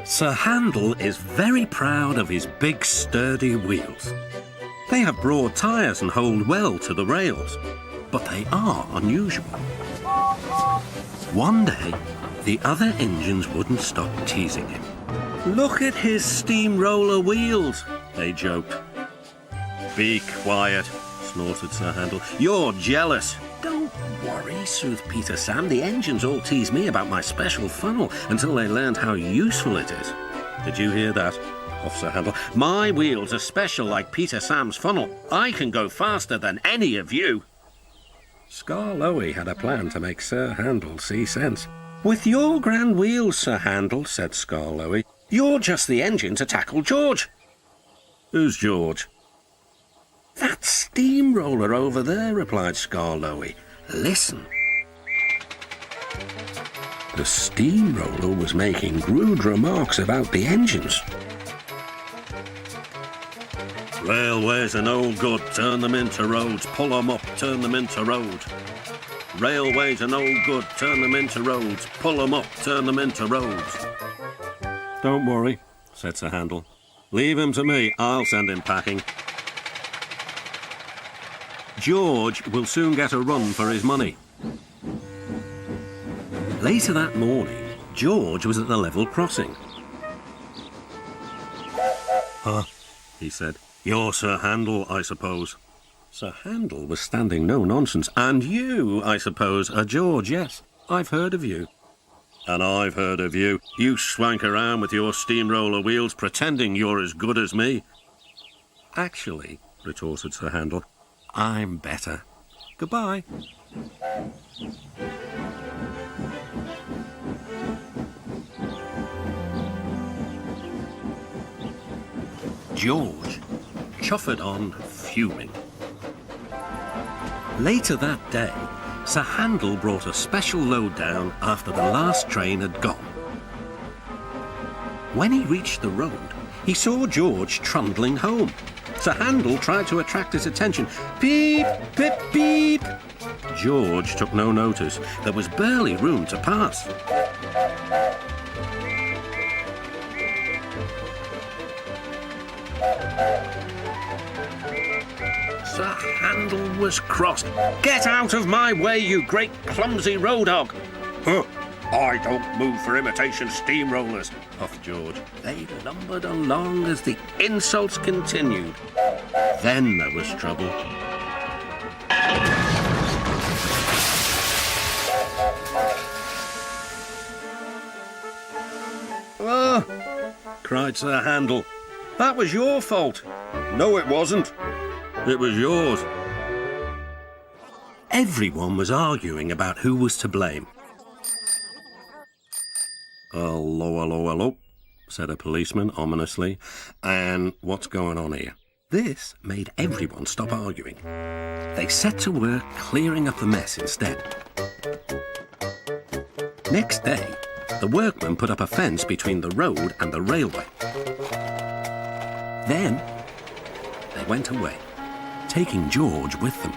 Sir Handel is very proud of his big sturdy wheels. They have broad tyres and hold well to the rails, but they are unusual. One day, the other engines wouldn't stop teasing him. "Look at his steamroller wheels," they joked. "Be quiet," snorted Sir Handel. "You're jealous." "Don't worry," soothed Peter Sam. "The engines all tease me about my special funnel until they learned how useful it is." "Did you hear that?" huffed Sir Handel. "My wheels are special like Peter Sam's funnel. I can go faster than any of you." Skarloey had a plan to make Sir Handel see sense. "With your grand wheels, Sir Handel," said Skarloey, "you're just the engine to tackle George." "Who's George?" "That steamroller over there," replied Skarloey. "Listen." The steamroller was making rude remarks about the engines. "Railways are no good, turn them into roads. Pull them up, turn them into roads. Railways are no good, turn them into roads. Pull them up, turn them into roads." "Don't worry," said Sir Handel. "Leave him to me, I'll send him packing. George will soon get a run for his money." Later that morning, George was at the level crossing. "Huh," he said. "You're Sir Handel, I suppose." Sir Handel was standing no nonsense. "And you, I suppose, are George, yes. I've heard of you." "And I've heard of you. You swank around with your steamroller wheels pretending you're as good as me." "Actually," retorted Sir Handel, "I'm better. Goodbye." George chuffered on, fuming. Later that day, Sir Handel brought a special load down after the last train had gone. When he reached the road, he saw George trundling home. Sir Handel tried to attract his attention. "Beep, beep, beep." George took no notice. There was barely room to pass. Sir Handel was cross. "Get out of my way, you great clumsy road dog." "Huh, I don't move for imitation steamrollers," huffed George. They lumbered along as the insults continued. Then there was trouble. "Ah!" cried Sir Handel. "That was your fault." "No, it wasn't. It was yours." Everyone was arguing about who was to blame. "Hello, hello, hello," said a policeman ominously. "And what's going on here?" This made everyone stop arguing. They set to work clearing up the mess instead. Next day, the workmen put up a fence between the road and the railway. Then they went away, taking George with them.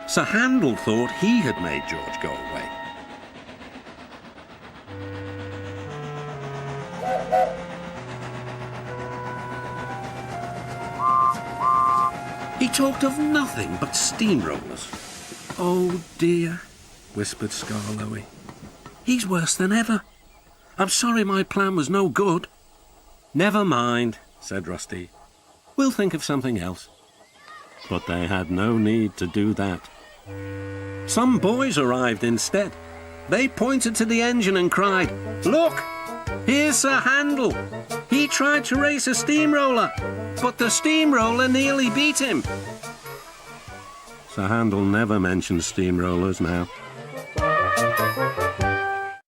Sir Handel thought he had made George go away. He talked of nothing but steamrollers. "Oh dear," whispered Skarloey. "He's worse than ever. I'm sorry my plan was no good." "Never mind," said Rusty. "We'll think of something else." But they had no need to do that. Some boys arrived instead. They pointed to the engine and cried, "Look, here's Sir Handel. He tried to race a steamroller, but the steamroller nearly beat him." Sir Handel never mentioned steamrollers now.